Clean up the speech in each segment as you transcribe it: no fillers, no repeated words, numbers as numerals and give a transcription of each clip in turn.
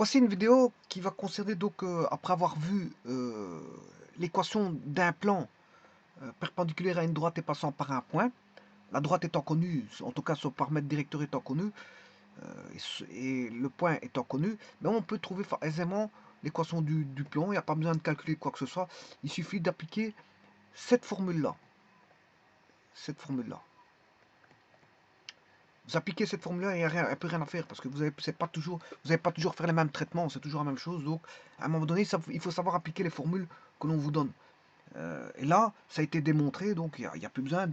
Voici une vidéo qui va concerner donc, après avoir vu l'équation d'un plan perpendiculaire à une droite et passant par un point, la droite étant connue, en tout cas son paramètre directeur étant connu, et le point étant connu, mais on peut trouver aisément l'équation du plan. Il n'y a pas besoin de calculer quoi que ce soit, il suffit d'appliquer cette formule-là. Cette formule-là. Vous appliquez cette formule-là, il n'y a plus rien à faire parce que vous n'allez pas toujours faire les mêmes traitements, c'est toujours la même chose. Donc, à un moment donné, il faut savoir appliquer les formules que l'on vous donne. Et là, ça a été démontré, donc il n'y a plus besoin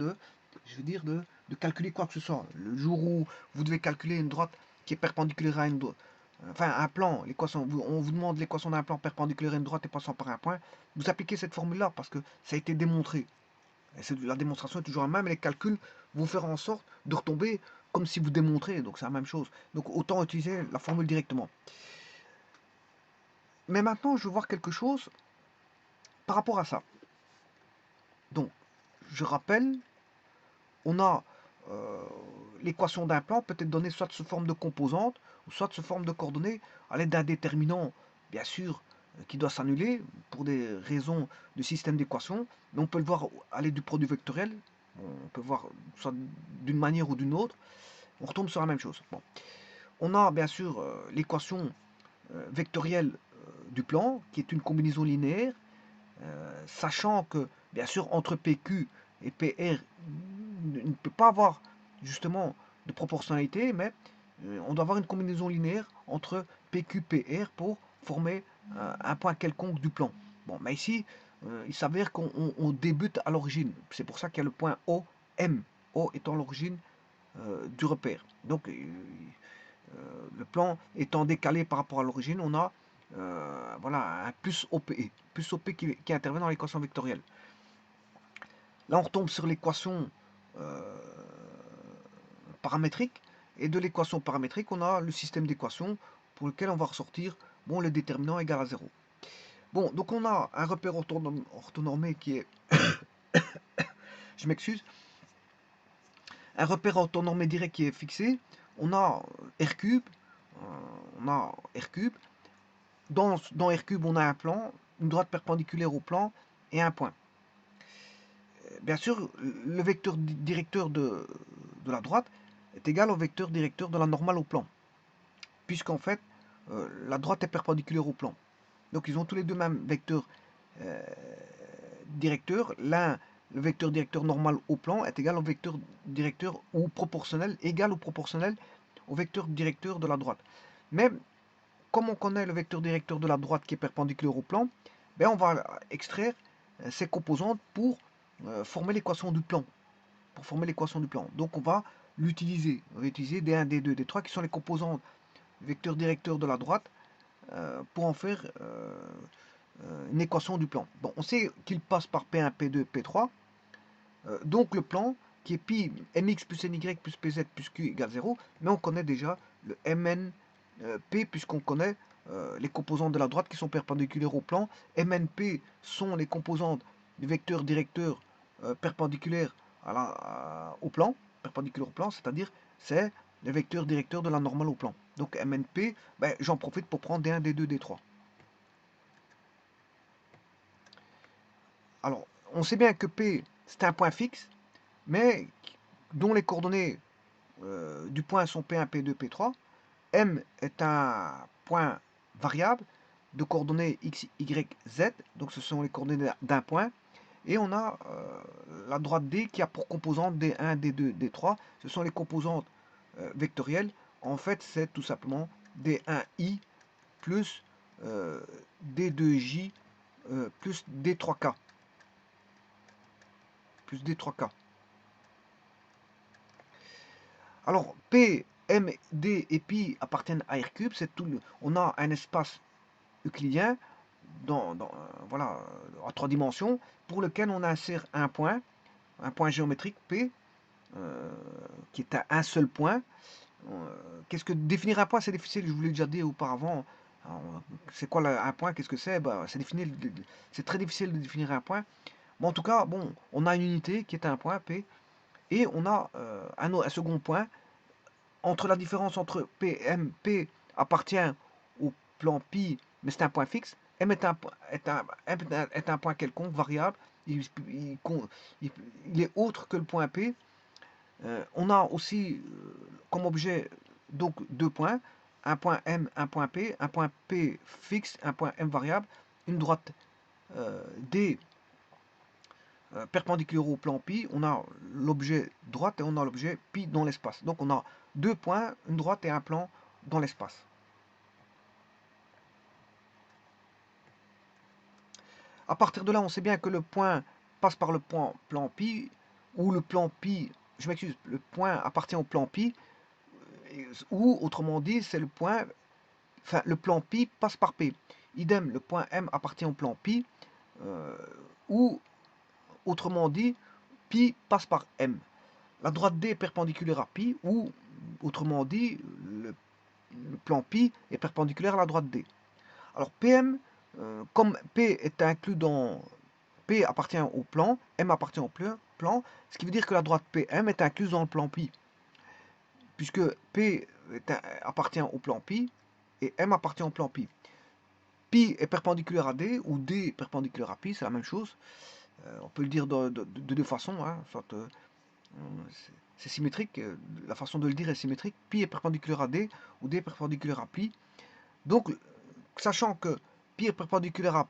je veux dire, de calculer quoi que ce soit. Le jour où vous devez calculer une droite qui est perpendiculaire à une droite, enfin un plan, on vous demande l'équation d'un plan perpendiculaire à une droite et passant par un point, vous appliquez cette formule-là parce que ça a été démontré. La démonstration est toujours la même, et les calculs vont faire en sorte de retomber comme si vous démontrez, donc c'est la même chose. Donc autant utiliser la formule directement. Mais maintenant, je veux voir quelque chose par rapport à ça. Donc, je rappelle, on a l'équation d'un plan peut être donnée soit sous forme de composante, ou soit sous forme de coordonnées, à l'aide d'un déterminant, bien sûr, qui doit s'annuler pour des raisons de système d'équations, mais on peut le voir à l'aide du produit vectoriel, on peut voir soit d'une manière ou d'une autre, on retombe sur la même chose. Bon. On a bien sûr l'équation vectorielle du plan, qui est une combinaison linéaire, sachant que, bien sûr, entre PQ et PR, ne peut pas avoir justement de proportionnalité, mais on doit avoir une combinaison linéaire entre PQ et PR pour former un point quelconque du plan. Bon, mais ici, il s'avère qu'on débute à l'origine. C'est pour ça qu'il y a le point OM, O étant l'origine du repère. Donc, le plan étant décalé par rapport à l'origine, on a voilà, un plus OP qui intervient dans l'équation vectorielle. Là, on retombe sur l'équation euh, paramétrique, et de l'équation paramétrique, on a le système d'équations pour lequel on va ressortir bon, le déterminant égal à 0. Bon, donc on a un repère orthonormé qui est, je m'excuse, un repère orthonormé direct qui est fixé. On a R cube, R cube. Dans R cube, on a un plan, une droite perpendiculaire au plan et un point. Bien sûr, le vecteur directeur de la droite est égal au vecteur directeur de la normale au plan, puisqu'en fait, la droite est perpendiculaire au plan. Donc ils ont tous les deux même vecteur euh, directeur. L'un, le vecteur directeur normal au plan, est égal au vecteur directeur ou proportionnel, égal ou proportionnel au vecteur directeur de la droite. Mais comme on connaît le vecteur directeur de la droite qui est perpendiculaire au plan, ben on va extraire ses composantes pour former l'équation du plan. Pour former l'équation du plan. Donc on va l'utiliser. On va utiliser D1, D2, D3 qui sont les composantes vecteur directeur de la droite pour en faire une équation du plan. Bon, on sait qu'il passe par P1, P2, P3. Donc le plan qui est pi mx plus ny plus pz plus q égale 0, mais on connaît déjà le mn p puisqu'on connaît les composantes de la droite qui sont perpendiculaires au plan. MNP sont les composantes du vecteur directeur perpendiculaire au plan, perpendiculaire au plan, c'est-à-dire c'est le vecteur directeur de la normale au plan. Donc MNP, ben, j'en profite pour prendre D1, D2, D3. Alors, on sait bien que P, c'est un point fixe, mais dont les coordonnées du point sont P1, P2, P3. M est un point variable de coordonnées x, y, z, donc ce sont les coordonnées d'un point. Et on a la droite D qui a pour composante D1, D2, D3. Ce sont les composantes vectorielles. En fait, c'est tout simplement D1i plus D2j plus D3k. Plus D3k. Alors, P, M, D et pi appartiennent à R cube. On a un espace euclidien voilà, à 3 dimensions pour lequel on insère un point géométrique P, qui est à un seul point. Qu'est-ce que définir un point? C'est difficile, je vous l'ai déjà dit auparavant. C'est quoi un point? Qu'est-ce que c'est? C'est très difficile de définir un point. Bon, en tout cas, bon, on a une unité qui est un point P, et on a un second point entre la différence entre P, M, P appartient au plan pi, mais c'est un point fixe. M est est un point quelconque, variable. Il est autre que le point P. On a aussi comme objet donc deux points, un point M, un point P fixe, un point M variable, une droite D perpendiculaire au plan pi. On a l'objet droite et on a l'objet pi dans l'espace. Donc on a deux points, une droite et un plan dans l'espace. À partir de là, on sait bien que le point passe par le plan pi, ou le plan pi, je m'excuse, le point appartient au plan pi, ou autrement dit, c'est le point, enfin le plan pi passe par P. Idem, le point M appartient au plan pi, ou autrement dit, pi passe par M. La droite D est perpendiculaire à pi, ou autrement dit, le plan pi est perpendiculaire à la droite D. Alors PM, comme P est inclus dans P appartient au plan, M appartient au plan, ce qui veut dire que la droite PM est incluse dans le plan pi, puisque P appartient au plan pi et M appartient au plan pi. Pi est perpendiculaire à D, ou D est perpendiculaire à pi, c'est la même chose. On peut le dire de deux façons, hein, soit c'est symétrique, la façon de le dire est symétrique. Pi est perpendiculaire à D, ou D est perpendiculaire à pi. Donc, sachant que pi est perpendiculaire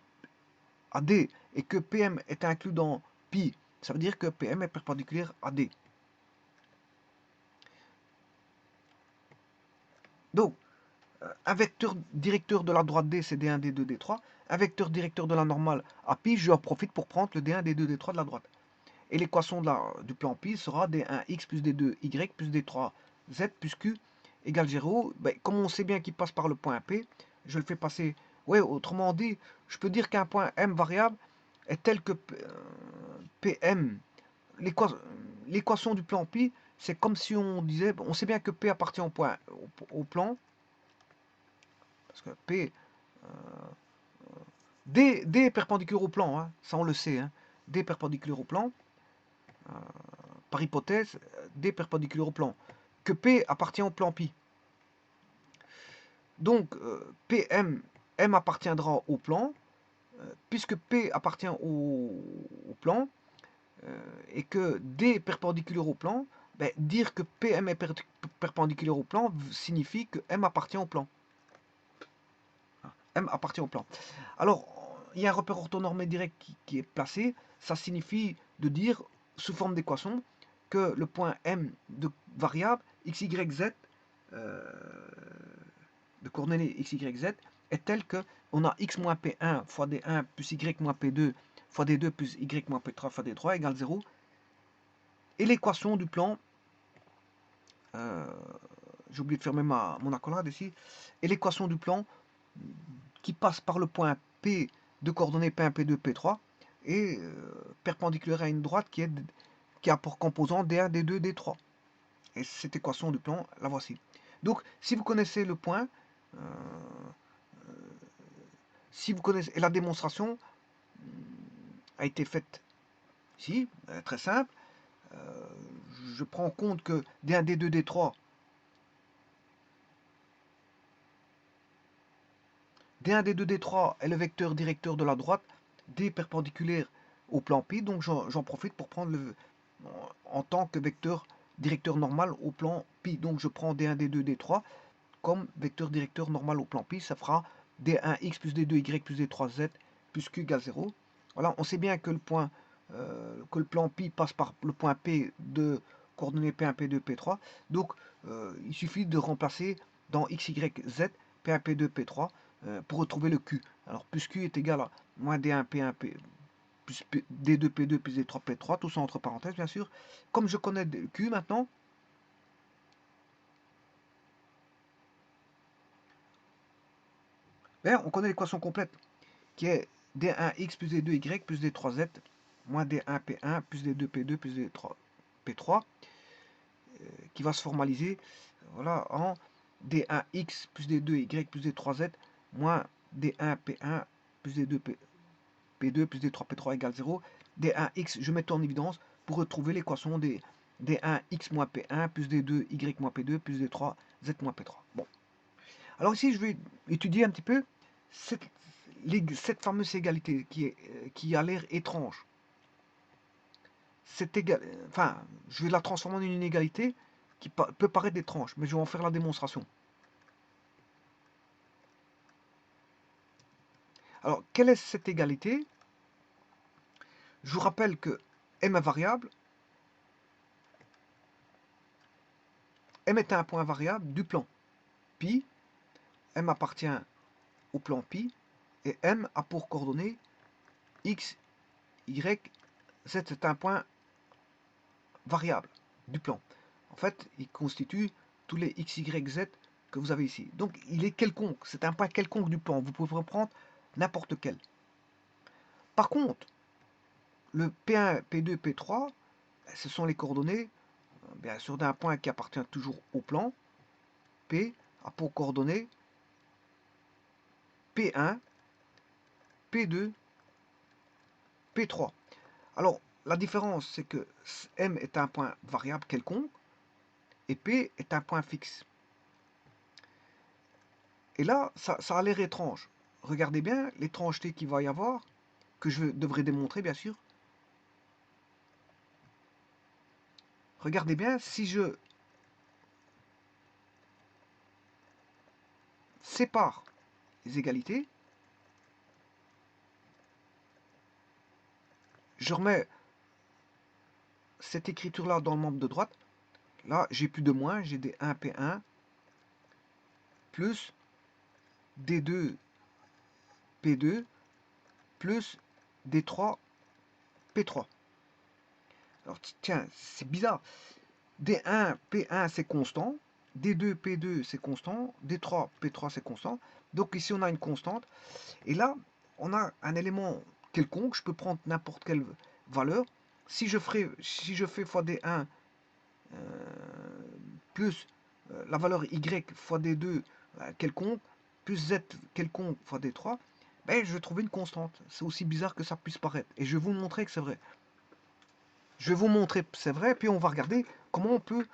à D et que PM est inclus dans pi, ça veut dire que PM est perpendiculaire à D. Donc, un vecteur directeur de la droite D, c'est D1, D2, D3. Un vecteur directeur de la normale à pi, je en profite pour prendre le D1, D2, D3 de la droite. Et l'équation du plan pi sera D1x plus D2y plus D3z plus q égale 0. Ben, comme on sait bien qu'il passe par le point P, je le fais passer. Ouais, autrement dit, je peux dire qu'un point M variable est tel que PM. L'équation du plan pi, c'est comme si on disait, on sait bien que P appartient au plan, parce que P, D est perpendiculaire au plan, hein, ça on le sait, hein, D est perpendiculaire au plan, par hypothèse, D perpendiculaire au plan, que P appartient au plan pi. Donc, PM, M appartiendra au plan, puisque P appartient au plan, et que D est perpendiculaire au plan, ben, dire que PM est perpendiculaire au plan signifie que M appartient au plan. M appartient au plan. Alors, il y a un repère orthonormé direct qui est placé. Ça signifie de dire, sous forme d'équation, que le point M de variable x, y, z, de coordonnées x, y, z, est tel que on a x moins P1 fois D1 plus y moins P2 fois D2 plus y moins P3 fois D3 égale 0. Et l'équation du plan, j'ai oublié de fermer mon accolade ici, et l'équation du plan qui passe par le point P de coordonnées P1, P2, P3 est perpendiculaire à une droite qui a pour composant D1, D2, D3. Et cette équation du plan, la voici. Donc, si vous connaissez le point, si vous connaissez, et la démonstration a été faite ici, très simple. Je prends en compte que D1, D2, D3, D1, D2, D3 est le vecteur directeur de la droite, D perpendiculaire au plan pi, donc j'en profite pour prendre en tant que vecteur directeur normal au plan pi. Donc je prends D1, D2, D3 comme vecteur directeur normal au plan pi, ça fera D1x plus D2y plus D3z plus q égale 0. Voilà, on sait bien que le plan pi passe par le point P de coordonnées P1, P2, P3. Donc il suffit de remplacer dans x, y, z P1, P2, P3 pour retrouver le q. Alors plus q est égal à moins D1, P1, plus D2, P2 plus D3, P3, tout ça entre parenthèses bien sûr. Comme je connais q maintenant, on connaît l'équation complète qui est D1x plus D2y plus D3z moins D1 P1 plus D2 P2 plus D3 P3 qui va se formaliser voilà, en D1x plus D2y plus D3z moins D1 P1 plus D2 P2 plus D3 P3 égale 0. D1x, je mets tout en évidence pour retrouver l'équation des D1x moins P1 plus D2y moins P2 plus D3z moins P3. Bon. Alors ici, je vais étudier un petit peu cette fameuse égalité qui a l'air étrange. Enfin, je vais la transformer en une inégalité qui peut paraître étrange, mais je vais en faire la démonstration. Alors, quelle est cette égalité? Je vous rappelle que m est variable. M est un point variable du plan pi. M appartient au plan pi. Et M a pour coordonnées x, y, z. C'est un point variable du plan. En fait, il constitue tous les x, y, z que vous avez ici. Donc, il est quelconque. C'est un point quelconque du plan. Vous pouvez prendre n'importe quel. Par contre, le P1, P2, P3, ce sont les coordonnées, bien sûr, d'un point qui appartient toujours au plan. P a pour coordonnées P1, P2, P3. Alors, la différence, c'est que M est un point variable quelconque et P est un point fixe. Et là, ça a l'air étrange. Regardez bien l'étrangeté qu'il va y avoir, que je devrais démontrer, bien sûr. Regardez bien, si je sépare les égalités, je remets cette écriture-là dans le membre de droite. Là, j'ai plus de moins, j'ai des 1P1 plus D2 P2 plus D3 P3. Alors tiens, c'est bizarre. D1 P1 c'est constant, D2 P2 c'est constant, D3 P3 c'est constant. Donc ici on a une constante. Et là, on a un élément quelconque, je peux prendre n'importe quelle valeur. Si je fais fois D1 plus la valeur Y fois D2 quelconque, plus Z quelconque fois D3, ben, je vais trouver une constante. C'est aussi bizarre que ça puisse paraître. Et je vais vous montrer que c'est vrai. Je vais vous montrer que c'est vrai, puis on va regarder comment on peut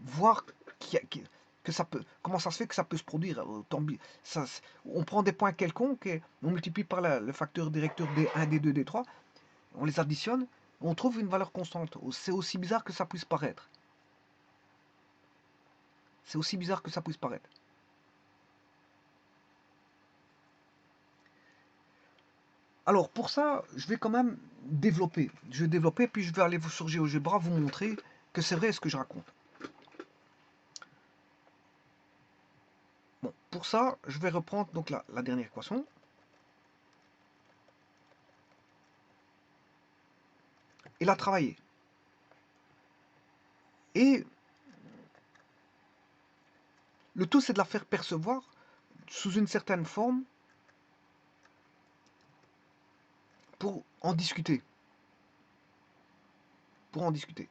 voir que ça peut, comment ça se fait que ça peut se produire. On prend des points quelconques et on multiplie par le facteur directeur D1, D2, D3, on les additionne, on trouve une valeur constante. C'est aussi bizarre que ça puisse paraître. C'est aussi bizarre que ça puisse paraître. Alors pour ça, je vais quand même développer. Je vais développer, puis je vais aller sur GeoGebra vous montrer que c'est vrai ce que je raconte. Bon, pour ça, je vais reprendre donc la dernière équation. Et la travailler. Et le tout, c'est de la faire percevoir sous une certaine forme pour en discuter. Pour en discuter.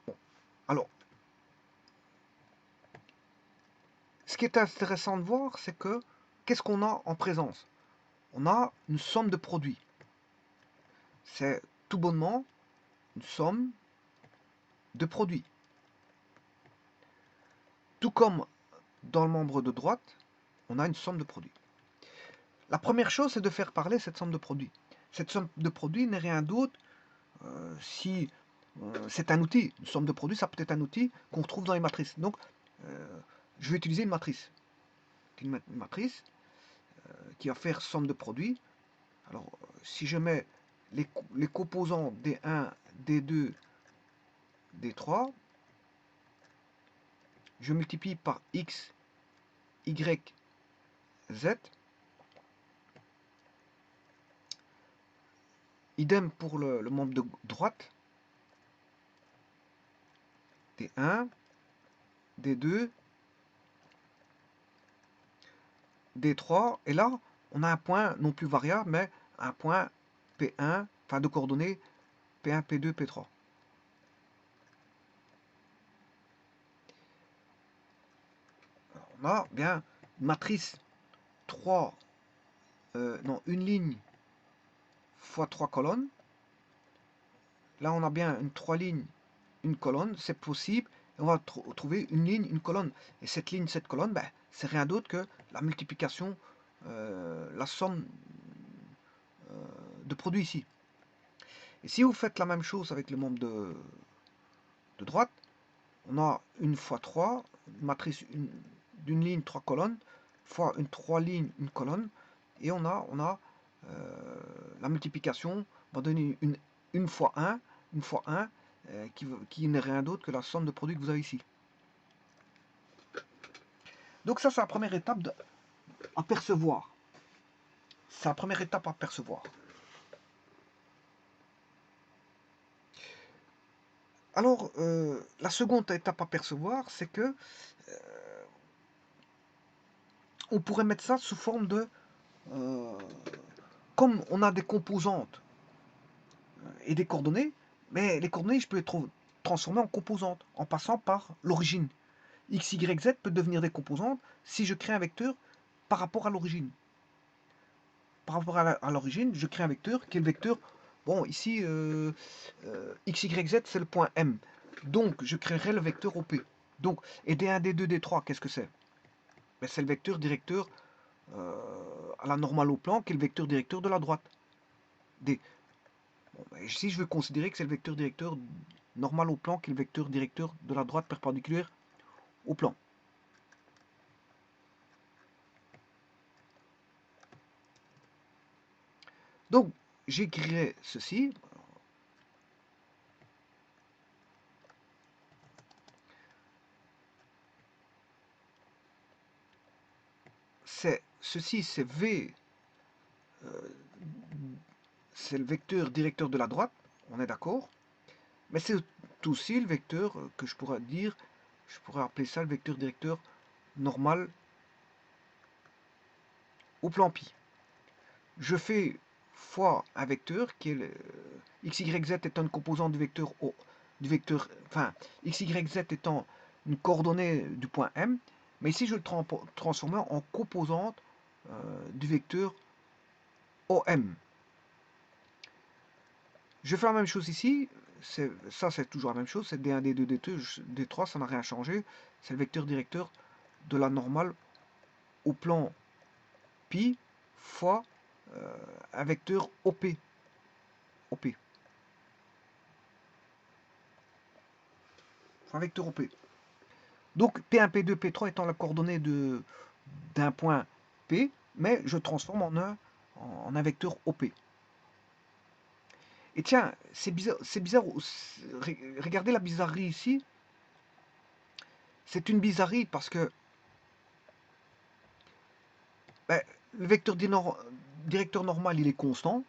Bon, alors, ce qui est intéressant de voir, c'est que qu'est-ce qu'on a en présence? On a une somme de produits. C'est tout bonnement une somme de produits. Tout comme dans le membre de droite, on a une somme de produits. La première chose, c'est de faire parler cette somme de produits. Cette somme de produits n'est rien d'autre si c'est un outil. Une somme de produits, ça peut être un outil qu'on retrouve dans les matrices. Donc, je vais utiliser une matrice. Une matrice qui va faire somme de produits. Alors, si je mets les composants D1, D2, D3, je multiplie par X, Y, Z. Idem pour le membre de droite. D1, D2, D3. Et là, on a un point non plus variable, mais un point P1, enfin de coordonnées P1, P2, P3. Alors, on a bien une matrice 3, non, une ligne fois 3 colonnes. Là, on a bien une 3 lignes, une colonne, c'est possible. et on va trouver une ligne, une colonne. Et cette ligne, cette colonne, ben, c'est rien d'autre que la multiplication, la somme de produits ici. Et si vous faites la même chose avec le membre de droite, on a une fois 3, une matrice d'une ligne, 3 colonnes, fois une 3 lignes, une colonne, et on a la multiplication va donner une fois 1, qui n'est rien d'autre que la somme de produits que vous avez ici. Donc ça, c'est la première étape à percevoir. C'est la première étape à percevoir. Alors, la seconde étape à percevoir, c'est que on pourrait mettre ça sous forme de... comme on a des composantes et des coordonnées, mais les coordonnées, je peux les transformer en composantes, en passant par l'origine. X, Y, Z peut devenir des composantes si je crée un vecteur par rapport à l'origine. Par rapport à l'origine, je crée un vecteur qui est le vecteur... Bon, ici, X, Y, Z, c'est le point M. Donc, je créerai le vecteur OP. Donc, et D1, D2, D3, qu'est-ce que c'est? Ben, c'est le vecteur directeur à la normale au plan, qui est le vecteur directeur de la droite. D. Bon, ben, ici, je veux considérer que c'est le vecteur directeur normal au plan, qui est le vecteur directeur de la droite perpendiculaire au plan. Donc, j'écrirai ceci. Ceci, c'est V, c'est le vecteur directeur de la droite, on est d'accord. Mais c'est aussi le vecteur que je pourrais dire, je pourrais appeler ça le vecteur directeur normal au plan pi. Je fais fois un vecteur qui est le x, y, z étant une composante du vecteur O, enfin, x, y, z étant une coordonnée du point M, mais ici je le transformer en composante du vecteur OM. Je fais la même chose ici, ça c'est toujours la même chose, c'est D1, D2, D2, D3, ça n'a rien changé, c'est le vecteur directeur de la normale au plan pi fois un vecteur OP. OP. Un vecteur OP. Donc P1, P2, P3 étant la coordonnée d'un point P, mais je transforme en un vecteur OP. Et tiens, c'est bizarre, regardez la bizarrerie ici. C'est une bizarrerie parce que ben, le vecteur directeur normal, il est constant.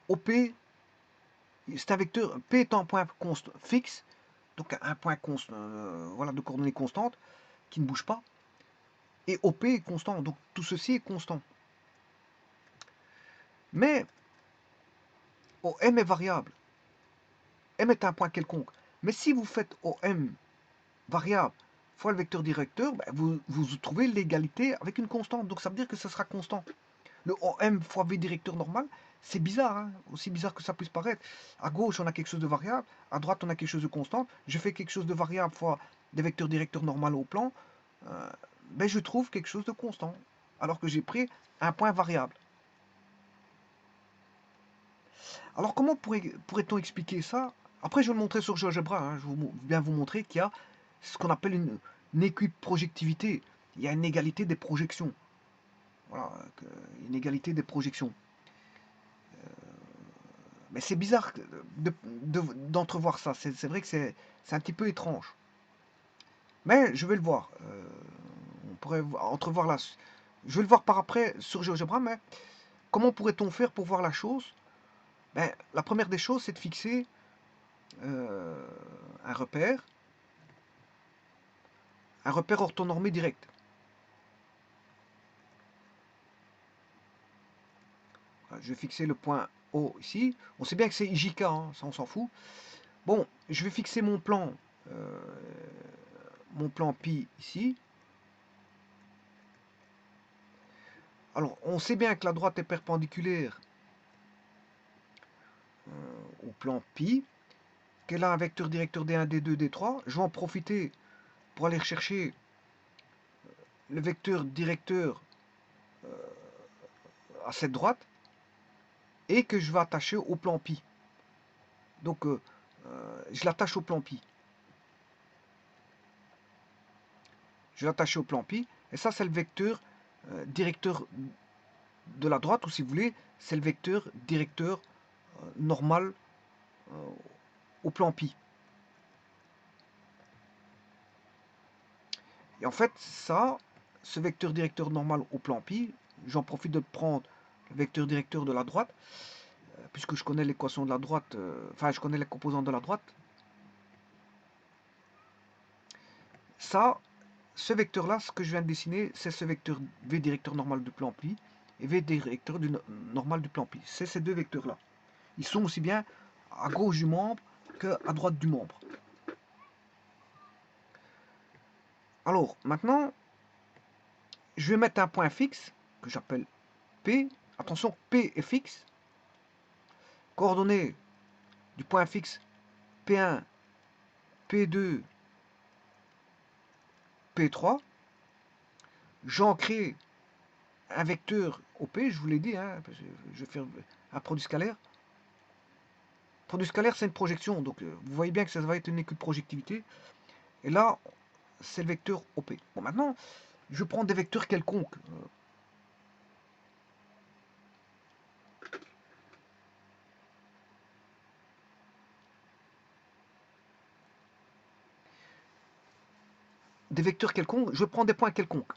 OP, c'est un vecteur, P étant un point fixe, donc un point constant, voilà, de coordonnées constantes, qui ne bouge pas. Et OP est constant, donc tout ceci est constant. Mais OM est variable. M est un point quelconque. Mais si vous faites OM variable fois le vecteur directeur, ben vous trouvez l'égalité avec une constante. Donc ça veut dire que ce sera constant. Le OM fois V directeur normal, c'est bizarre, hein, aussi bizarre que ça puisse paraître. À gauche, on a quelque chose de variable, à droite, on a quelque chose de constant. Je fais quelque chose de variable fois des vecteurs directeurs normal au plan, ben je trouve quelque chose de constant, alors que j'ai pris un point variable. Alors comment pourrait-on expliquer ça? Après, je vais le montrer sur GeoGebra, hein, je vais bien vous montrer qu'il y a ce qu'on appelle une équiprojectivité. Il y a une égalité des projections. Voilà, une égalité des projections. Mais c'est bizarre d'entrevoir ça. C'est vrai que c'est un petit peu étrange. Mais je vais le voir. On pourrait entrevoir là. Je vais le voir par après sur GeoGebra, mais comment pourrait-on faire pour voir la chose? Ben, la première des choses, c'est de fixer un repère orthonormé direct. Je vais fixer le point O ici. On sait bien que c'est IJK, hein, ça on s'en fout. Bon, je vais fixer mon plan pi ici. Alors, on sait bien que la droite est perpendiculaire au plan pi. qu'elle a un vecteur directeur D1, D2, D3. Je vais en profiter pour aller rechercher le vecteur directeur à cette droite et que je vais attacher au plan pi. Donc je l'attache au plan pi. Je l'attache au plan pi et ça c'est le vecteur directeur de la droite, ou si vous voulez, c'est le vecteur directeur normal au plan pi. Et en fait, ça, ce vecteur directeur normal au plan pi, j'en profite de prendre le vecteur directeur de la droite, puisque je connais l'équation de la droite, enfin je connais les composantes de la droite. Ça, ce vecteur-là, ce que je viens de dessiner, c'est ce vecteur V directeur normal du plan pi et V directeur normal du plan pi. C'est ces deux vecteurs-là. Ils sont aussi bien à gauche du membre qu'à droite du membre. Alors, maintenant, je vais mettre un point fixe, que j'appelle P. Attention, P est fixe. Coordonnées du point fixe P1, P2, P3. J'en crée un vecteur OP, je vous l'ai dit, hein, je vais faire un produit scalaire. Produit scalaire, c'est une projection, donc vous voyez bien que ça va être une équipe projectivité. Et là, c'est le vecteur OP. Bon, maintenant, je prends des vecteurs quelconques. Des vecteurs quelconques, je prends des points quelconques.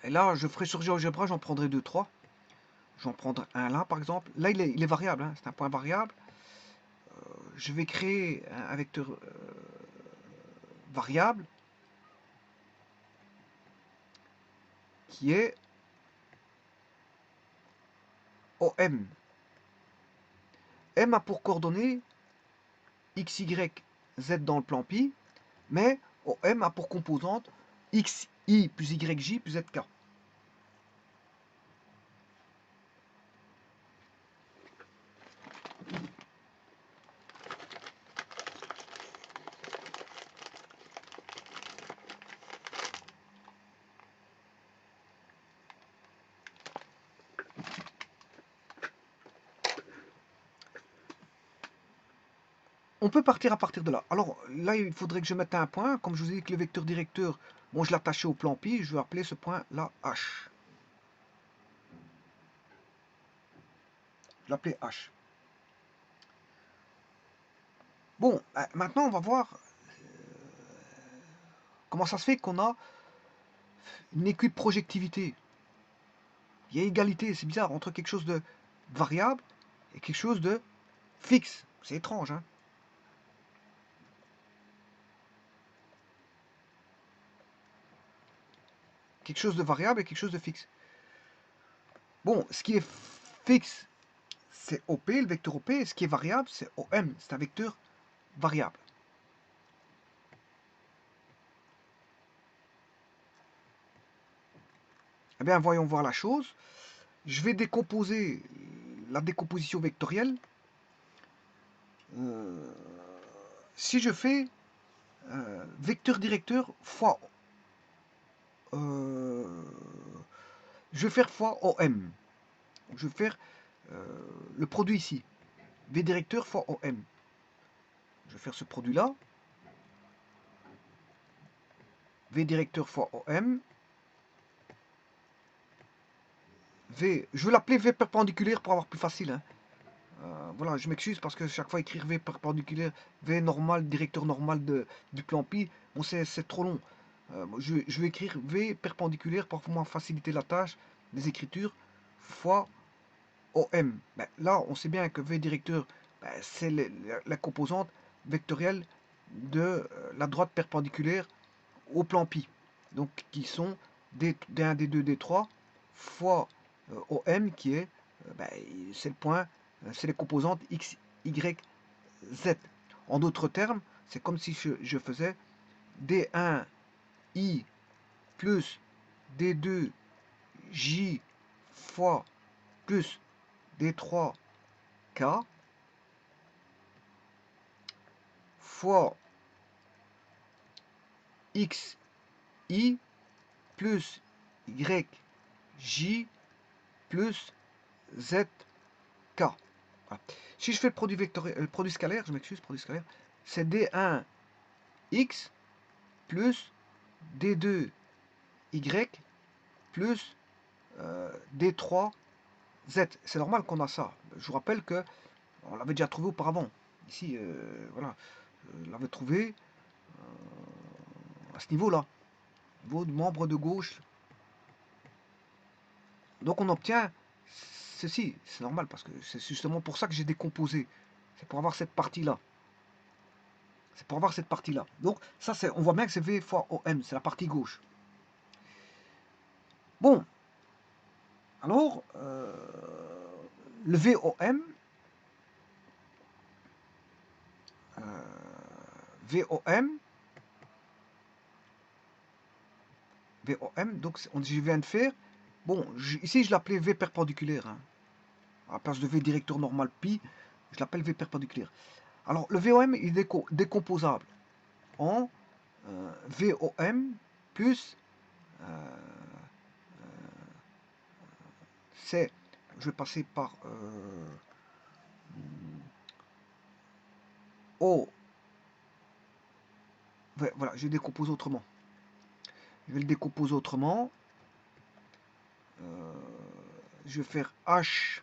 Et là, je ferai sur GeoGebra, j'en prendrai 2, 3. J'en prendrai un là, par exemple. Là, il est variable, hein, c'est un point variable. Je vais créer un vecteur variable qui est OM. M a pour coordonnées x, y, z dans le plan pi, mais OM a pour composante x, i plus y, j plus zk. On peut partir à partir de là. Alors là, il faudrait que je mette un point. Comme je vous ai dit que le vecteur directeur, bon, je l'attachais au plan pi, je vais appeler ce point là H. Je l'appelais H. Bon, maintenant on va voir comment ça se fait qu'on a une équiprojectivité. Il y a égalité, c'est bizarre, entre quelque chose de variable et quelque chose de fixe. C'est étrange, hein? Quelque chose de variable et quelque chose de fixe. Bon, ce qui est fixe, c'est OP, le vecteur OP, et ce qui est variable, c'est OM, c'est un vecteur variable. Eh bien, voyons voir la chose. Je vais décomposer la décomposition vectorielle. Si je fais vecteur directeur fois je vais faire fois OM. Je vais faire le produit ici. V directeur fois OM. Je vais faire ce produit-là. V directeur fois OM. V, je vais l'appeler V perpendiculaire pour avoir plus facile. Hein. Voilà, je m'excuse parce que chaque fois écrire V perpendiculaire, V normal, directeur normal du plan pi, bon c'est trop long. Je vais écrire V perpendiculaire pour pouvoir faciliter la tâche des écritures fois OM. Ben, là, on sait bien que V directeur, ben, c'est la composante vectorielle de la droite perpendiculaire au plan pi. Donc, qui sont D1, D2, D3 fois OM qui est, ben, c'est le point, c'est les composantes X, Y, Z. En d'autres termes, c'est comme si je faisais D1, I plus D2, J fois plus D3, K fois xi plus yj plus zk. Voilà. Si je fais le produit vectoriel, le produit scalaire, je m'excuse, produit scalaire, c'est d1x plus d2y plus d3z. C'est normal qu'on a ça. Je vous rappelle que on l'avait déjà trouvé auparavant. Ici, voilà, je l'avais trouvé à ce niveau-là, niveau du membre de gauche. Donc on obtient ceci. C'est normal parce que c'est justement pour ça que j'ai décomposé. C'est pour avoir cette partie-là. C'est pour avoir cette partie-là. Donc ça, on voit bien que c'est V fois OM, c'est la partie gauche. Bon, alors, le VOM, VOM, donc je viens de faire, bon, ici je l'appelais V perpendiculaire, hein. À la place de V directeur normal pi, je l'appelle V perpendiculaire. Alors le VOM il est décomposable en VOM plus, c'est, je vais passer par O, voilà, je décompose autrement. Je vais le décomposer autrement. Je vais faire H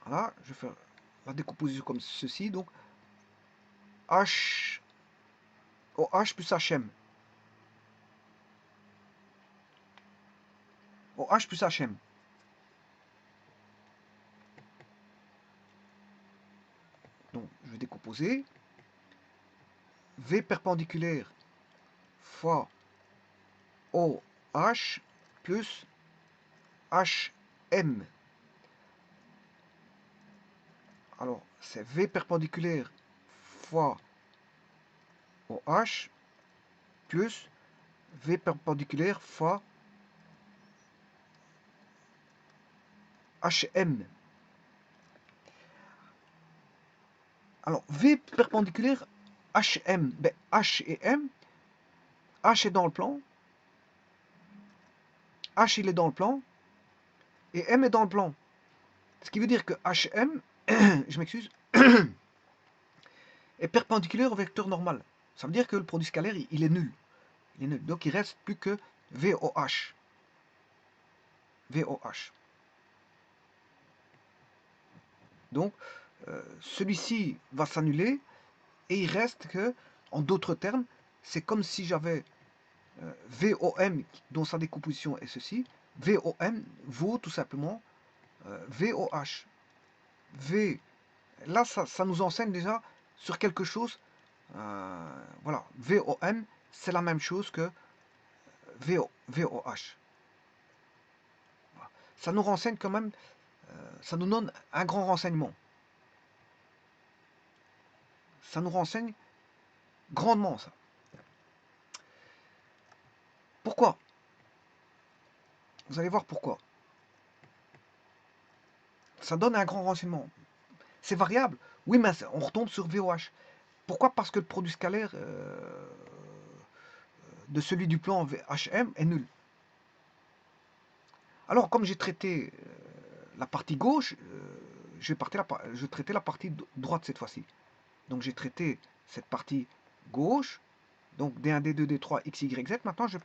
voilà, je vais faire la décomposition comme ceci, donc H OH plus HM. OH plus HM. Donc je vais décomposer. V perpendiculaire fois OH plus HM. Alors, c'est V perpendiculaire fois OH plus V perpendiculaire fois HM. Alors, V perpendiculaire HM. Ben, H et M. H est dans le plan. H, il est dans le plan. Et M est dans le plan. Ce qui veut dire que HM, je m'excuse, est perpendiculaire au vecteur normal. Ça veut dire que le produit scalaire, il est nul. Il est nul. Donc il reste plus que VOH. VOH. Donc celui-ci va s'annuler et il reste que, en d'autres termes, c'est comme si j'avais VOM dont sa décomposition est ceci. VOM vaut tout simplement VOH. V, là, ça nous enseigne déjà sur quelque chose. Voilà, VOM, c'est la même chose que VOH. Voilà. Ça nous renseigne quand même, ça nous donne un grand renseignement. Ça nous renseigne grandement, ça. Pourquoi? Vous allez voir pourquoi. Ça donne un grand renseignement. C'est variable. Oui, mais on retombe sur VOH. Pourquoi? Parce que le produit scalaire de celui du plan HM est nul. Alors, comme j'ai traité la partie gauche, je vais traiter la partie droite cette fois-ci. Donc, j'ai traité cette partie gauche. Donc, D1, D2, D3, X, Y, Z. Maintenant, je vais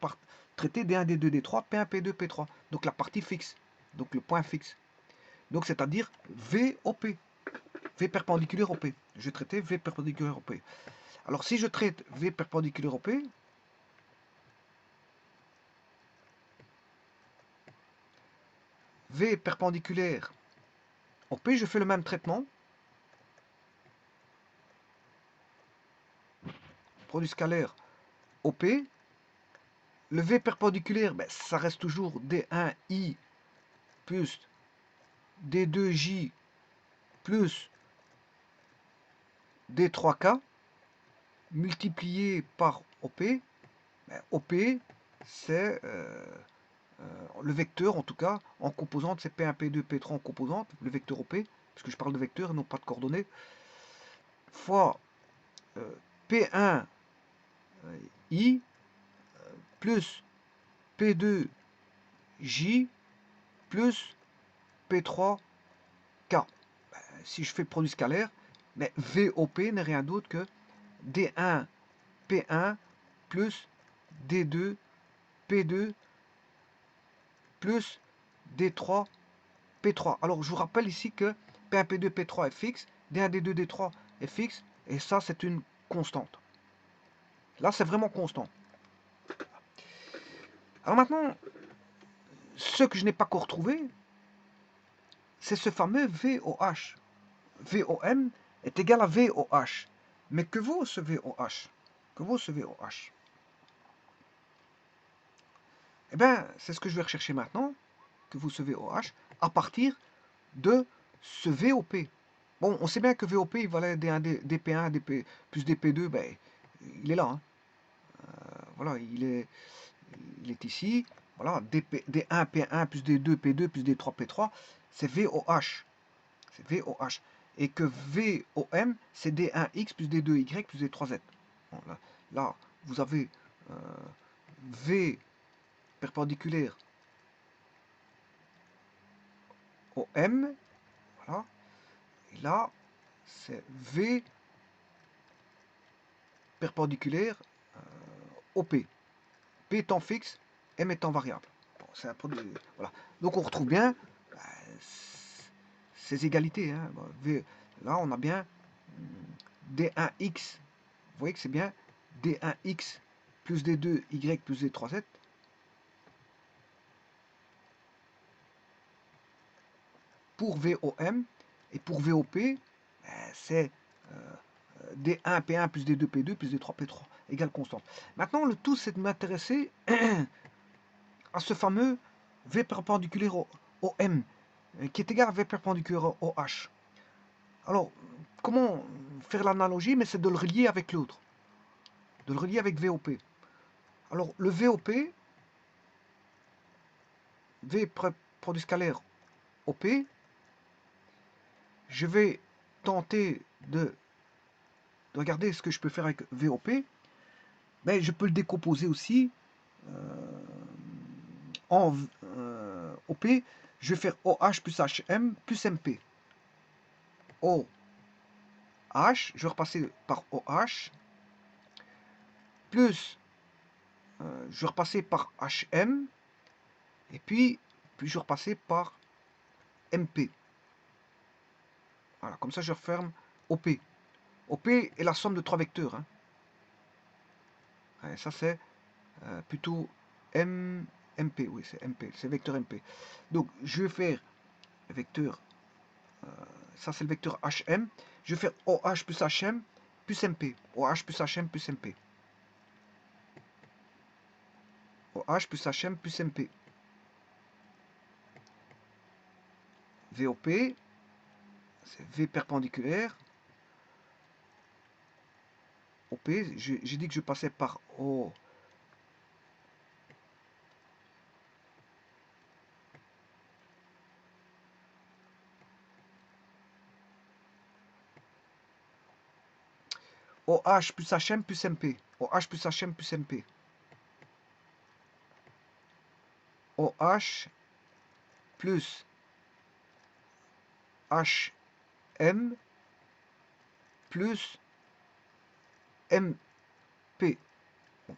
traiter D1, D2, D3, P1, P2, P3. Donc, la partie fixe. Donc, le point fixe. Donc, c'est-à-dire VOP. V perpendiculaire au P. Je vais traiter V perpendiculaire au P. Alors, si je traite V perpendiculaire au P, V perpendiculaire au P, je fais le même traitement. Produit scalaire au P. Le V perpendiculaire, ben, ça reste toujours D1I plus D2J plus D3K multiplié par OP. Ben, OP, c'est le vecteur en tout cas, en composante, c'est P1, P2, P3 en composante, le vecteur OP, parce que je parle de vecteur et non pas de coordonnées, fois P1 I plus P2 J plus P3 K. Si je fais produit scalaire, mais VOP n'est rien d'autre que D1 P1 plus D2 P2 plus D3 P3. Alors je vous rappelle ici que P1 P2 P3 est fixe, D1 D2 D3 est fixe, et ça c'est une constante. Là c'est vraiment constant. Alors maintenant, ce que je n'ai pas encore trouvé, c'est ce fameux VOH. VOM est égal à VOH. Mais que vaut ce VOH? Que vaut ce VOH? Eh bien, c'est ce que je vais rechercher maintenant, que vaut ce VOH, à partir de ce VOP. Bon, on sait bien que VOP, il valait D1, DP1, DP, plus DP2, ben, il est là. Hein. Voilà, il est ici. Voilà, D1, P1, plus D2, P2, plus D3, P3, c'est VOH. C'est VOH. Et que VOM, c'est D1X plus D2Y plus D3Z. Bon, là, vous avez V perpendiculaire au M. Voilà. Et là, c'est V perpendiculaire au P. P étant fixe, M étant variable. Bon, c'est un produit. Voilà. Donc on retrouve bien ces égalités. Hein. Là, on a bien D1X. Vous voyez que c'est bien D1X plus D2Y plus D3Z. Pour VOM et pour VOP, c'est D1 P1 plus D2 P2 plus D3 P3 égale constante. Maintenant, le tout, c'est de m'intéresser à ce fameux V perpendiculaire au M, qui est égal à V perpendiculaire au H. Alors, comment faire l'analogie? Mais c'est de le relier avec l'autre. De le relier avec VOP. Alors, le VOP, V produit scalaire OP, je vais tenter de regarder ce que je peux faire avec VOP. Mais je peux le décomposer aussi en OP. Je vais faire OH plus HM plus MP. OH, je vais repasser par OH, plus je vais repasser par HM, et puis je vais repasser par MP. Voilà, comme ça je referme OP. OP est la somme de trois vecteurs. Hein. Et ça c'est plutôt MP, oui c'est MP, c'est vecteur MP. Donc je vais faire vecteur, ça c'est le vecteur HM, je vais faire OH plus HM plus MP. OH plus HM plus MP. OH plus HM plus MP. VOP, c'est V perpendiculaire. OP, j'ai dit que je passais par O. OH plus HM plus MP. OH plus HM plus MP. OH plus HM plus MP. Bon.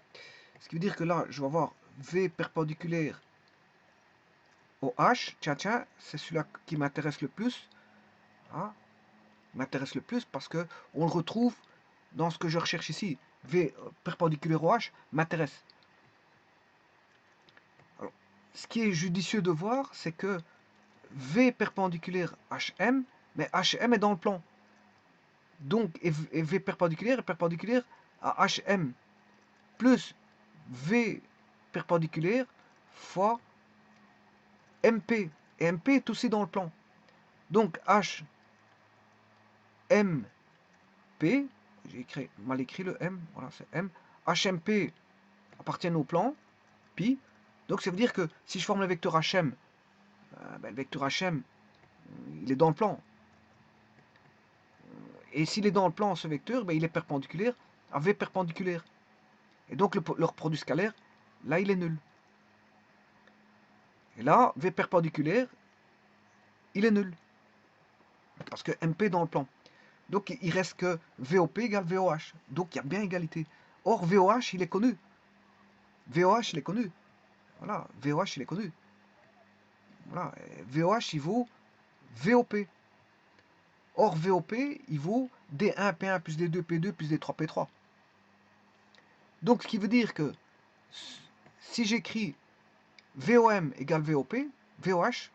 Ce qui veut dire que là, je vais avoir V perpendiculaire au H. Tiens, c'est celui-là qui m'intéresse le plus. Hein, m'intéresse le plus parce que on le retrouve dans ce que je recherche ici. V perpendiculaire au H m'intéresse. Alors, ce qui est judicieux de voir, c'est que V perpendiculaire HM, mais HM est dans le plan. Donc, et V perpendiculaire est perpendiculaire à HM plus V perpendiculaire fois MP. Et MP est aussi dans le plan. Donc, HMP, j'ai mal écrit le M, voilà, c'est M. HMP appartient au plan, pi, Donc ça veut dire que si je forme le vecteur HM, ben, le vecteur HM, il est dans le plan. Et s'il est dans le plan, ce vecteur, ben, il est perpendiculaire à V perpendiculaire. Et donc leur produit scalaire, là, il est nul. Et là, V perpendiculaire, il est nul. Parce que MP est dans le plan. Donc il reste que VOP égale VOH. Donc il y a bien égalité. Or, VOH, il est connu. VOH, il est connu. Voilà, VOH, il est connu. Voilà, VOH, il vaut VOP. Or, VOP, il vaut D1, P1 plus D2, P2 plus D3, P3. Donc, ce qui veut dire que si j'écris VOM égale VOP, VOH,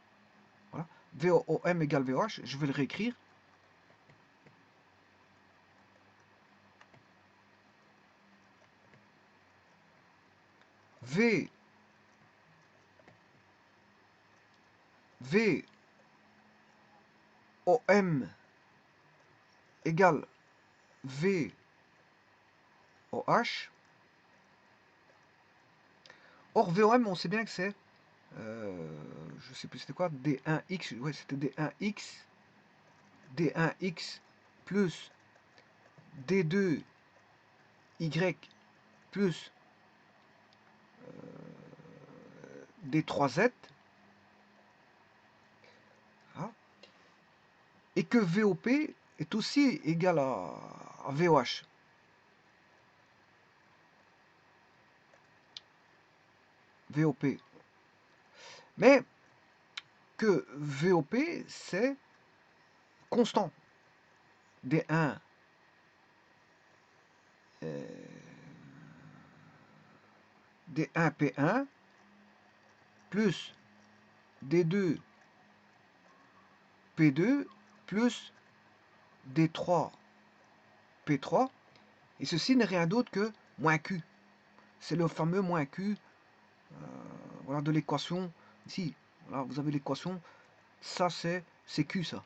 voilà, VOM égale VOH, je vais le réécrire. VOM égale VOH. Or, VOM, on sait bien que c'est, je sais plus c'était quoi, D1X, ouais, c'était D1X plus D2Y plus D3Z, hein, et que VOP est aussi égal à VOH. VOP. Mais que VOP, c'est constant. D1 D1 P1 plus D2 P2 plus D3 P3. Et ceci n'est rien d'autre que moins Q. C'est le fameux moins Q voilà, de l'équation. Ici, voilà, vous avez l'équation. Ça, c'est Q, ça.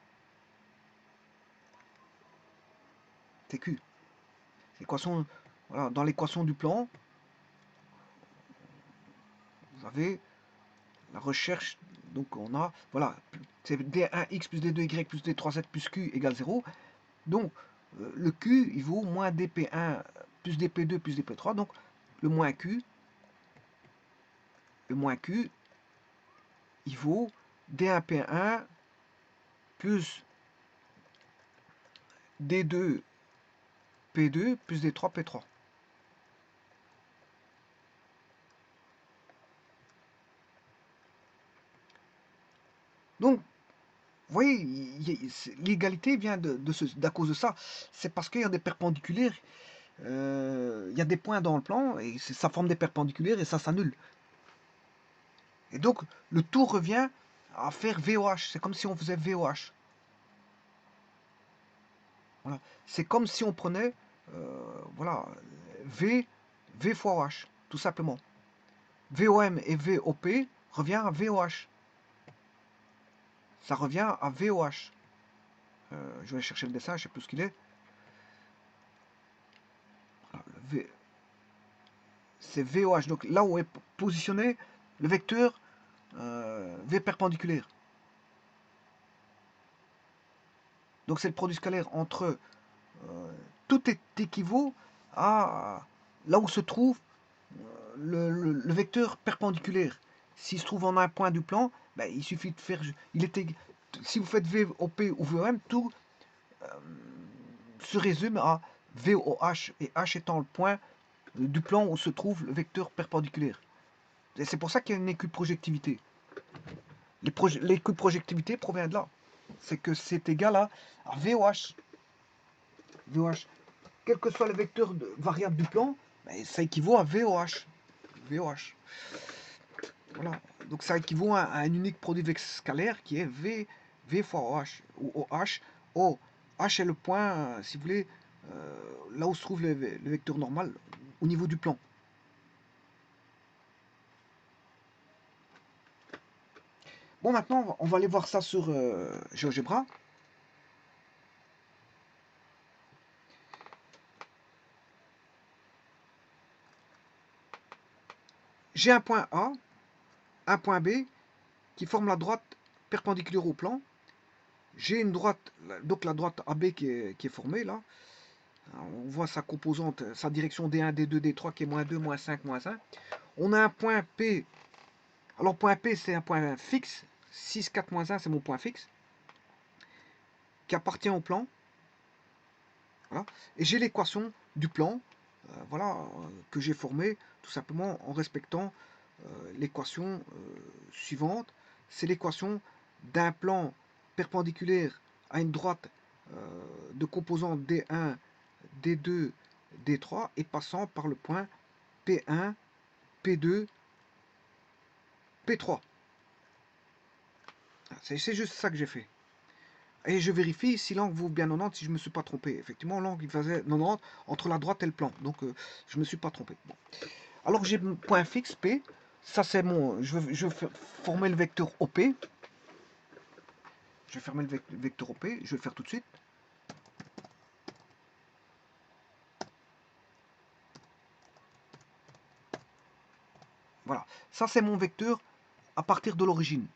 C'est Q. L'équation, voilà, dans l'équation du plan, vous avez la recherche. Donc, on a, voilà, c'est D1X plus D2Y plus D3Z plus Q égale 0. Donc, le Q, il vaut moins dP1 plus dP2 plus dP3. Donc, le moins Q, il vaut D1P1 plus D2P2 plus D3P3. Donc, vous voyez, l'égalité vient d'à cause de ça. C'est parce qu'il y a des perpendiculaires, il y a des points dans le plan, et ça forme des perpendiculaires, et ça s'annule. Et donc, le tout revient à faire VOH. C'est comme si on faisait VOH. Voilà. C'est comme si on prenait, voilà, V fois OH, tout simplement. VOM et VOP revient à VOH. Ça revient à VOH. Je vais chercher le dessin, je ne sais plus ce qu'il est. Voilà, c'est VOH. Donc là où est positionné le vecteur V perpendiculaire. Donc c'est le produit scalaire entre tout est équivaut à là où se trouve le vecteur perpendiculaire. S'il se trouve en un point du plan, ben, il suffit de faire. Si vous faites VOP ou VOM, tout se résume à VOH, et H étant le point du plan où se trouve le vecteur perpendiculaire. Et c'est pour ça qu'il y a une écu de projectivité. L'écu de projectivité provient de là. C'est que c'est égal à VOH. VOH. Quel que soit le vecteur variable du plan, ben, ça équivaut à VOH. VOH. Voilà. Donc ça équivaut à un unique produit scalaire qui est V fois OH. Ou OH. H est le point, si vous voulez, là où se trouve le vecteur normal au niveau du plan. Bon, maintenant, on va aller voir ça sur GeoGebra. J'ai un point A un point B qui forme la droite perpendiculaire au plan. J'ai une droite, donc la droite AB qui est formée là. On voit sa composante, sa direction D1, D2, D3 qui est -2, -5, -1. On a un point P. Alors point P c'est un point fixe. 6, 4, -1 c'est mon point fixe. Qui appartient au plan. Voilà. Et j'ai l'équation du plan voilà, que j'ai formée tout simplement en respectant l'équation suivante. C'est l'équation d'un plan perpendiculaire à une droite de composante D1, D2, D3 et passant par le point P1, P2, P3. C'est juste ça que j'ai fait. Et je vérifie si l'angle vaut bien 90, si je ne me suis pas trompé. Effectivement, l'angle il faisait 90 entre la droite et le plan. Donc je ne me suis pas trompé. Bon. Alors j'ai mon point fixe P. Ça c'est mon. Je vais former le vecteur OP. Je vais fermer le vecteur OP. Je vais le faire tout de suite. Voilà. Ça c'est mon vecteur à partir de l'origine.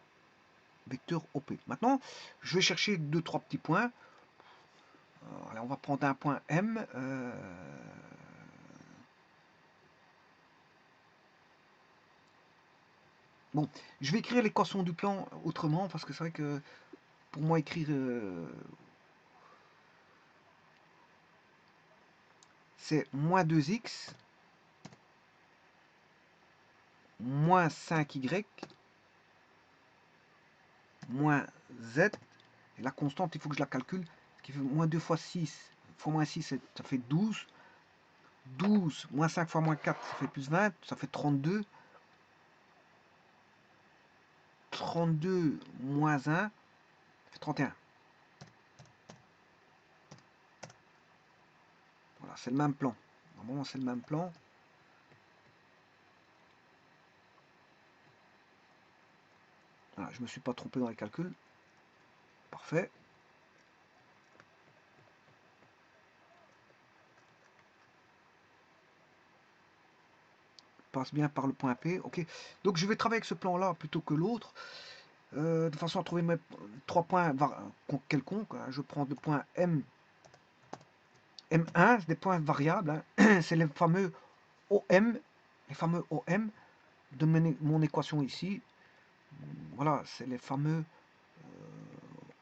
Vecteur OP. Maintenant, je vais chercher 2-3 petits points. Allez, on va prendre un point M. Bon, je vais écrire l'équation du plan autrement, parce que c'est vrai que pour moi écrire c'est moins 2x moins 5y moins z. Et la constante, il faut que je la calcule. Ce qui fait moins 2 fois 6 fois moins 6, ça fait 12. 12 moins 5 fois moins 4, ça fait plus 20. Ça fait 32. 32 moins 1, ça fait 31. Voilà, c'est le même plan. Normalement, c'est le même plan. Voilà, je ne me suis pas trompé dans les calculs. Parfait. Passe bien par le point P. Ok. Donc je vais travailler avec ce plan-là plutôt que l'autre. De façon à trouver mes 3 points quelconques. Je prends le point M. M1, c'est des points variables. Hein. C'est les fameux OM. Les fameux OM de mon équation ici. Voilà, c'est les fameux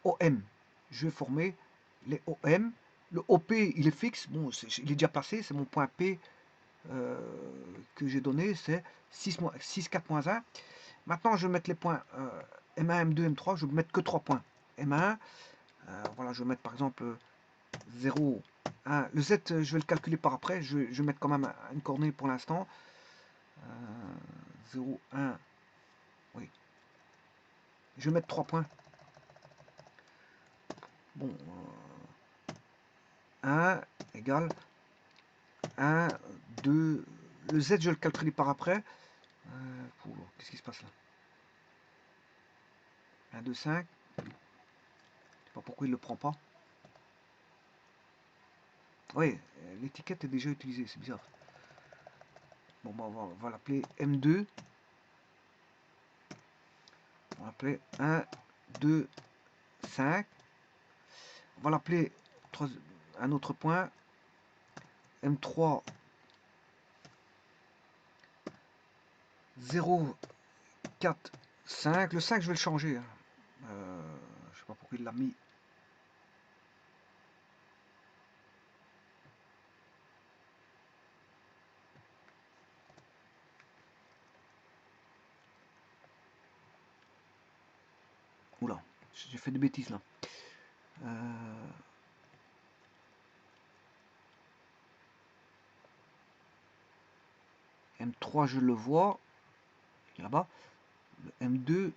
OM. Je vais former les OM. Le OP, il est fixe. Bon, il est déjà passé. C'est mon point P que j'ai donné. C'est 6, 4, -1. Maintenant, je vais mettre les points M1, M2, M3. Je vais mettre que 3 points. M1, voilà, je vais mettre par exemple 0, 1. Le Z, je vais le calculer par après. Je vais mettre quand même une coordonnée pour l'instant. 0, 1. Oui. Je vais mettre 3 points. Bon. 1 égale 1, 2. Le Z, je vais le calculer par après. Qu'est-ce qui se passe là? 1, 2, 5. Je ne sais pas pourquoi il ne le prend pas. Oui, l'étiquette est déjà utilisée, c'est bizarre. Bon, bah, on va l'appeler M2. On va l'appeler 1, 2, 5. On va l'appeler un autre point. M3, 0, 4, 5. Le 5, je vais le changer. Je ne sais pas pourquoi il l'a mis. Oula, j'ai fait des bêtises là. M3, je le vois. Là-bas. Le M2.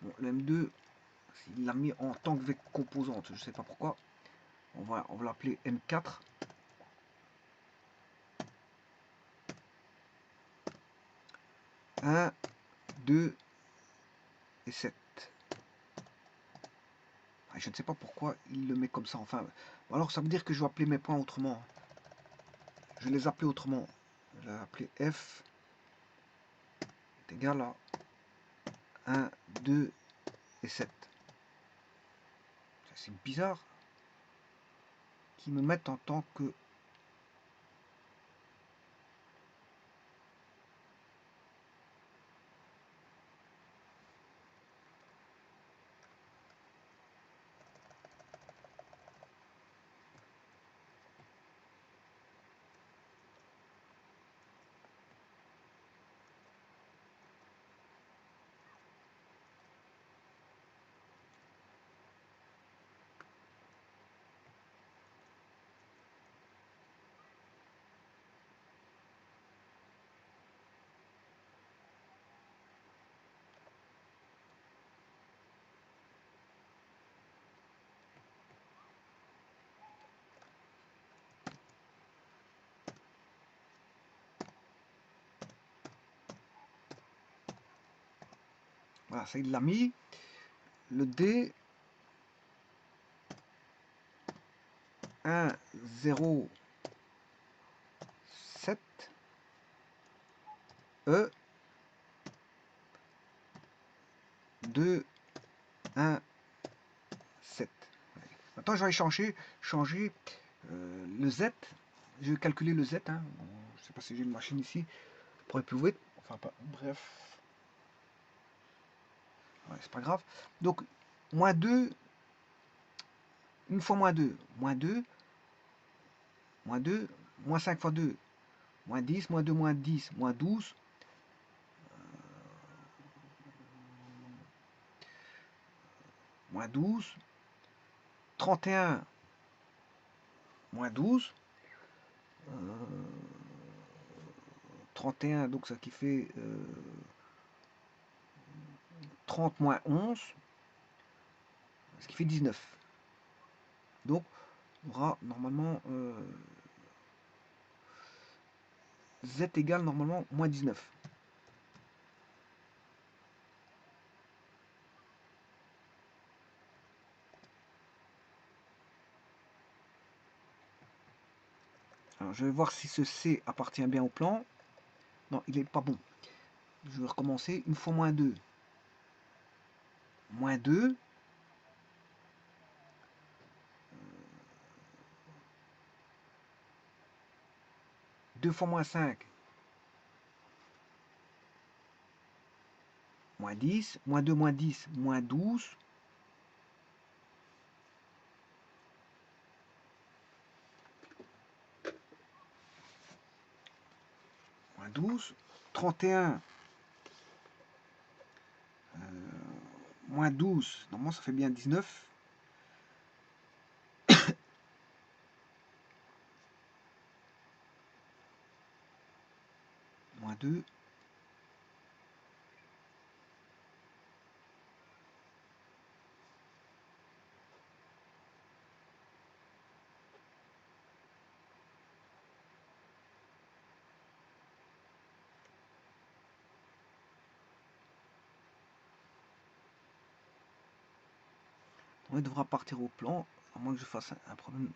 Bon, le M2, il l'a mis en tant que composante. Je ne sais pas pourquoi. On va l'appeler M4. Un, 2 et 7. Je ne sais pas pourquoi il le met comme ça. Enfin, alors ça veut dire que je vais appeler mes points autrement. Je vais les appeler autrement. je vais appeler F est égal à 1, 2 et 7. C'est bizarre qu'ils me mettent en tant que... Voilà, ça il l'a mis. Le D, 1, 0, 7, E, 2, 1, 7. Maintenant, je vais changer le Z. Je vais calculer le Z. Hein. Bon, je ne sais pas si j'ai une machine ici pour éprouver. Enfin, pas, bref. Ouais, c'est pas grave. Donc, moins 2, une fois moins 2, moins 2, moins 2, moins 5 fois 2, moins 10, moins 2, moins 10, moins 12, moins 12, 31, moins 12, 31, donc ça qui fait 30 moins 11, ce qui fait 19. Donc, on aura normalement Z égale normalement moins 19. Alors, je vais voir si ce C appartient bien au plan. Non, il n'est pas bon. Je vais recommencer. Une fois moins 2. Moins 2. 2 fois moins 5. Moins 10. Moins 2, moins 10. Moins 12. Moins 12. 31. Moins 12. Normalement, ça fait bien 19. Moins 2. On devra partir au plan, à moins que je fasse un problème.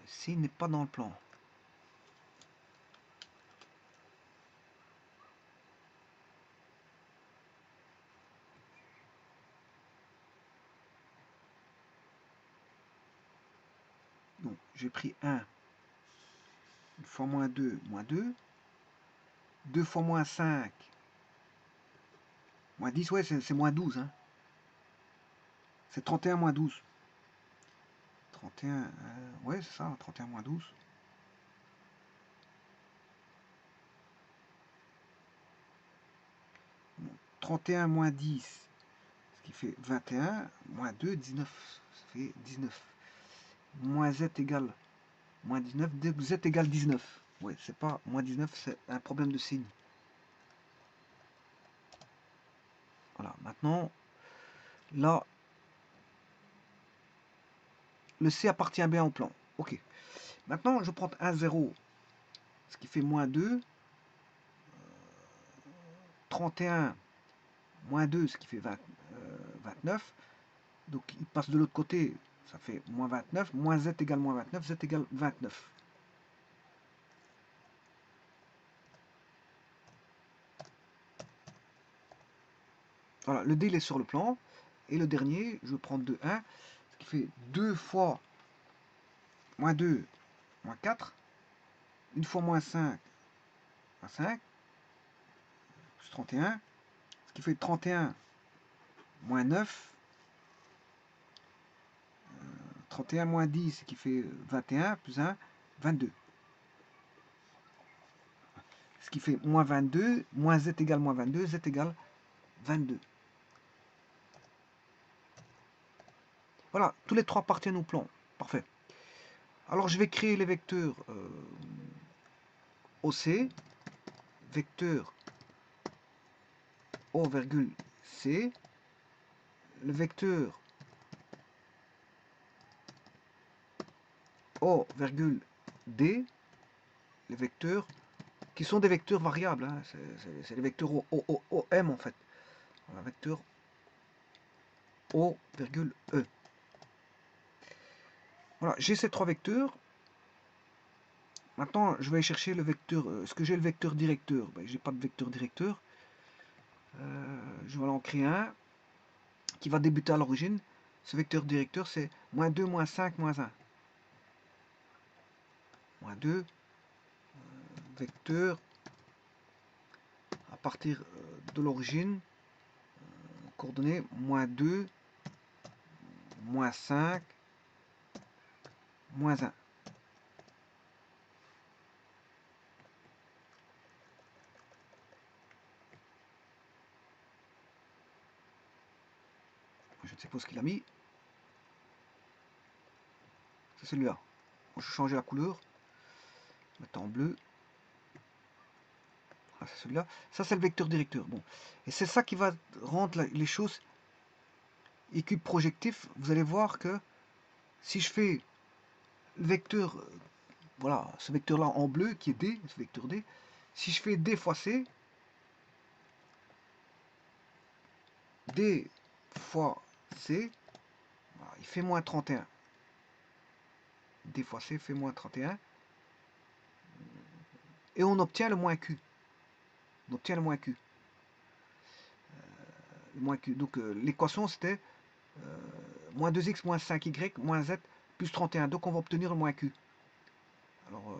S'il n'est pas dans le plan. Donc, j'ai pris 1. Une fois moins 2, moins 2. 2 fois moins 5. Moins 10, ouais, c'est moins 12. Hein. C'est 31 moins 12. 31, ouais, c'est ça, 31 moins 12. Bon, 31 moins 10, ce qui fait 21, moins 2, 19. Ça fait 19. Moins z égale moins 19, z égale 19. Ouais, c'est pas moins 19, c'est un problème de signe. Voilà, maintenant, là, le C appartient bien au plan. Ok. Maintenant, je prends un 0, ce qui fait moins 2. 31 moins 2, ce qui fait 29. Donc il passe de l'autre côté, ça fait moins 29, moins z égale moins 29, z égale 29. Voilà, le D il est sur le plan. Et le dernier, je vais prendre de 1, ce qui fait 2 fois moins 2, moins 4. Une fois moins 5, moins 5, plus 31. Ce qui fait 31 moins 9. 31 moins 10, ce qui fait 21, plus 1, 22. Ce qui fait moins 22, moins z égale moins 22, z égale 22. Voilà, tous les trois appartiennent au plan. Parfait. Alors je vais créer les vecteurs OC, vecteur O, C, le vecteur O, D, les vecteurs qui sont des vecteurs variables, hein. C'est les vecteurs OM en fait. Voilà, vecteur O, E. Voilà, j'ai ces trois vecteurs. Maintenant, je vais aller chercher le vecteur. Est-ce que j'ai le vecteur directeur? Ben, j'ai pas de vecteur directeur. Je vais en créer un qui va débuter à l'origine. Ce vecteur directeur, c'est moins 2, moins 5, moins 1. Moins 2, vecteur à partir de l'origine, coordonnées moins 2, moins 5, moins 1. Je ne sais pas ce qu'il a mis. C'est celui-là. Je vais changer la couleur. Mettre en bleu. Ah, c'est celui-là. Ça, c'est le vecteur directeur. Bon. Et c'est ça qui va rendre les choses équiprojectifs. Vous allez voir que si je fais le vecteur, voilà, ce vecteur-là en bleu qui est D, ce vecteur D, si je fais D fois C, D fois C, voilà, il fait moins 31. D fois C fait moins 31. Et on obtient le moins Q. On obtient le moins Q. Le moins Q. Donc l'équation c'était moins 2x moins 5y moins z plus 31. Donc on va obtenir le moins Q. Alors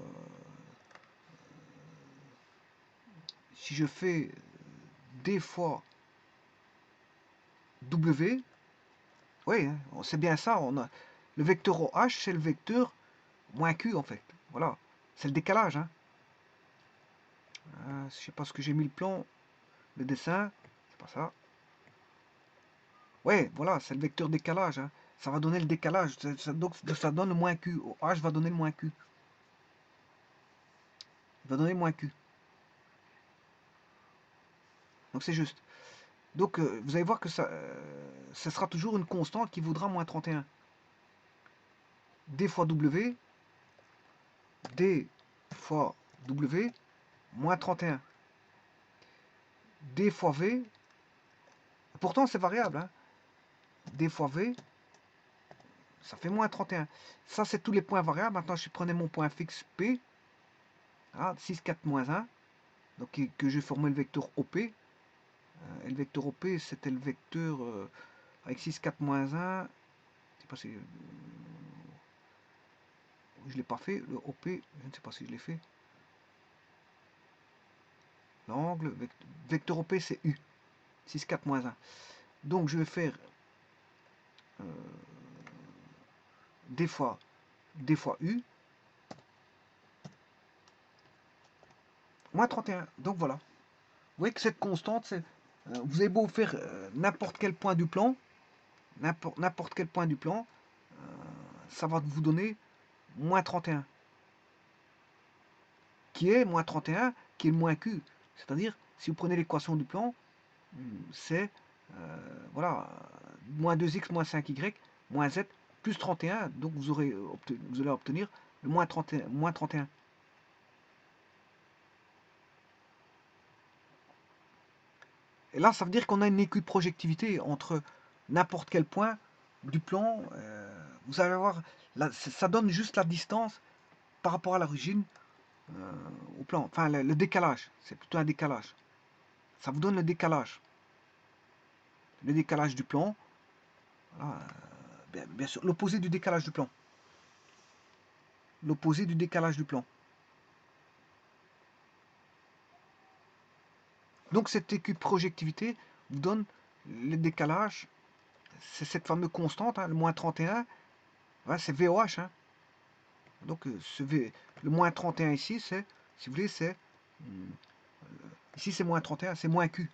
si je fais D fois W, oui, hein, c'est bien ça. On a, le vecteur OH, c'est le vecteur moins Q en fait. Voilà, c'est le décalage. Hein. Je sais pas ce que j'ai mis le plan, le dessin, c'est pas ça. Ouais, voilà, c'est le vecteur décalage. Hein. Ça va donner le décalage. Donc ça donne le moins Q. OH va donner le moins Q. Il va donner le moins Q. Donc c'est juste. Donc vous allez voir que ça sera toujours une constante qui vaudra moins 31. D fois W, D fois W, moins 31. D fois V, pourtant c'est variable, hein. D fois V, ça fait moins 31. Ça c'est tous les points variables. Maintenant je prenais mon point fixe P, ah, 6, 4, moins 1, donc que j'ai formé le vecteur OP. Et le vecteur OP c'était le vecteur avec 6, 4, moins 1, je sais pas si... je l'ai pas fait, le OP, je ne sais pas si je l'ai fait. L'angle, vecteur OP c'est U, 6, 4, moins 1. Donc je vais faire D fois U, moins 31. Donc voilà. Vous voyez que cette constante, c'est, vous avez beau faire n'importe quel point du plan, n'importe quel point du plan, ça va vous donner moins 31. Qui est moins 31, qui est le moins Q. C'est-à-dire, si vous prenez l'équation du plan, c'est voilà, moins 2x moins 5y moins z plus 31. Donc vous allez obtenir le moins 31. Et là, ça veut dire qu'on a une équiprojectivité entre n'importe quel point du plan, vous allez voir, ça donne juste la distance par rapport à l'origine au plan. Enfin, le décalage, c'est plutôt un décalage. Ça vous donne le décalage. Le décalage du plan. Voilà, bien sûr, l'opposé du décalage du plan. L'opposé du décalage du plan. Donc cette équiprojectivité vous donne le décalage, c'est cette fameuse constante, hein, le moins 31, ouais, c'est VOH. Hein. Donc le moins 31 ici, c'est, si vous voulez, c'est, ici c'est moins 31, c'est moins Q.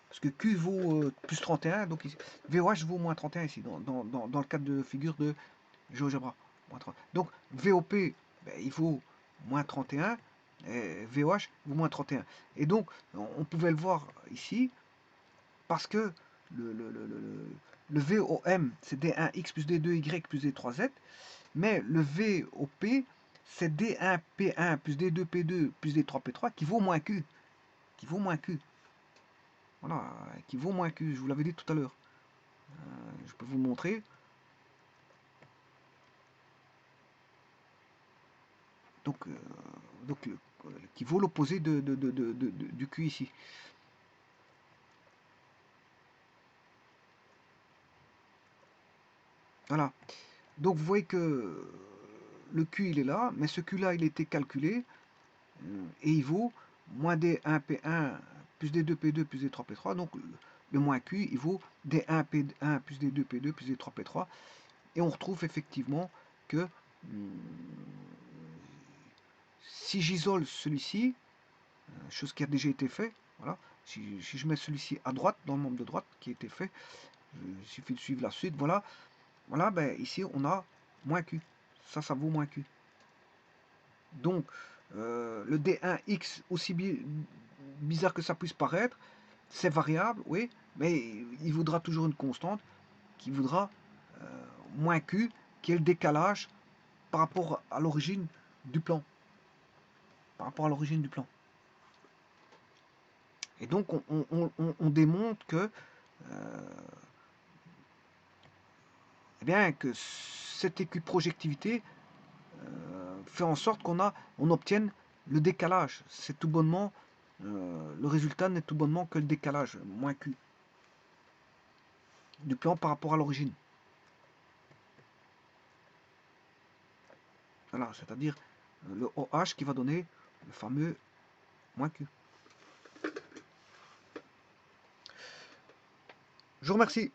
Parce que Q vaut plus 31, donc ici, VOH vaut moins 31 ici, dans le cadre de figure de GeoGebra. Donc VOP, ben, il vaut moins 31, et VOH vaut moins 31. Et donc, on pouvait le voir ici, parce que le VOM, c'est D1X plus D2Y plus D3Z, mais le VOP, c'est D1P1 plus D2P2 plus D3P3 qui vaut moins Q. Qui vaut moins Q. Voilà, qui vaut moins Q, je vous l'avais dit tout à l'heure. Je peux vous montrer. Donc, qui vaut l'opposé du Q ici. Voilà. Donc vous voyez que le Q il est là, mais ce Q là il a été calculé et il vaut moins D1P1 plus D2P2 plus D3P3. Donc le moins Q il vaut D1P1 plus D2P2 plus D3P3. Et on retrouve effectivement que si j'isole celui-ci, chose qui a déjà été fait, voilà, si je mets celui-ci à droite, dans le membre de droite qui a été fait, il suffit de suivre la suite, voilà, voilà, ben ici on a moins Q, ça vaut moins Q. Donc le D1X, aussi bizarre que ça puisse paraître, c'est variable, oui, mais il vaudra toujours une constante qui voudra moins Q, qui est le décalage par rapport à l'origine du plan. Par rapport à l'origine du plan. Et donc on démontre que, eh bien, que cette équiprojectivité fait en sorte on obtienne le décalage. C'est tout bonnement, le résultat n'est tout bonnement que le décalage, moins Q, du plan par rapport à l'origine. Voilà, c'est-à-dire le OH qui va donner le fameux moins Q. Je vous remercie.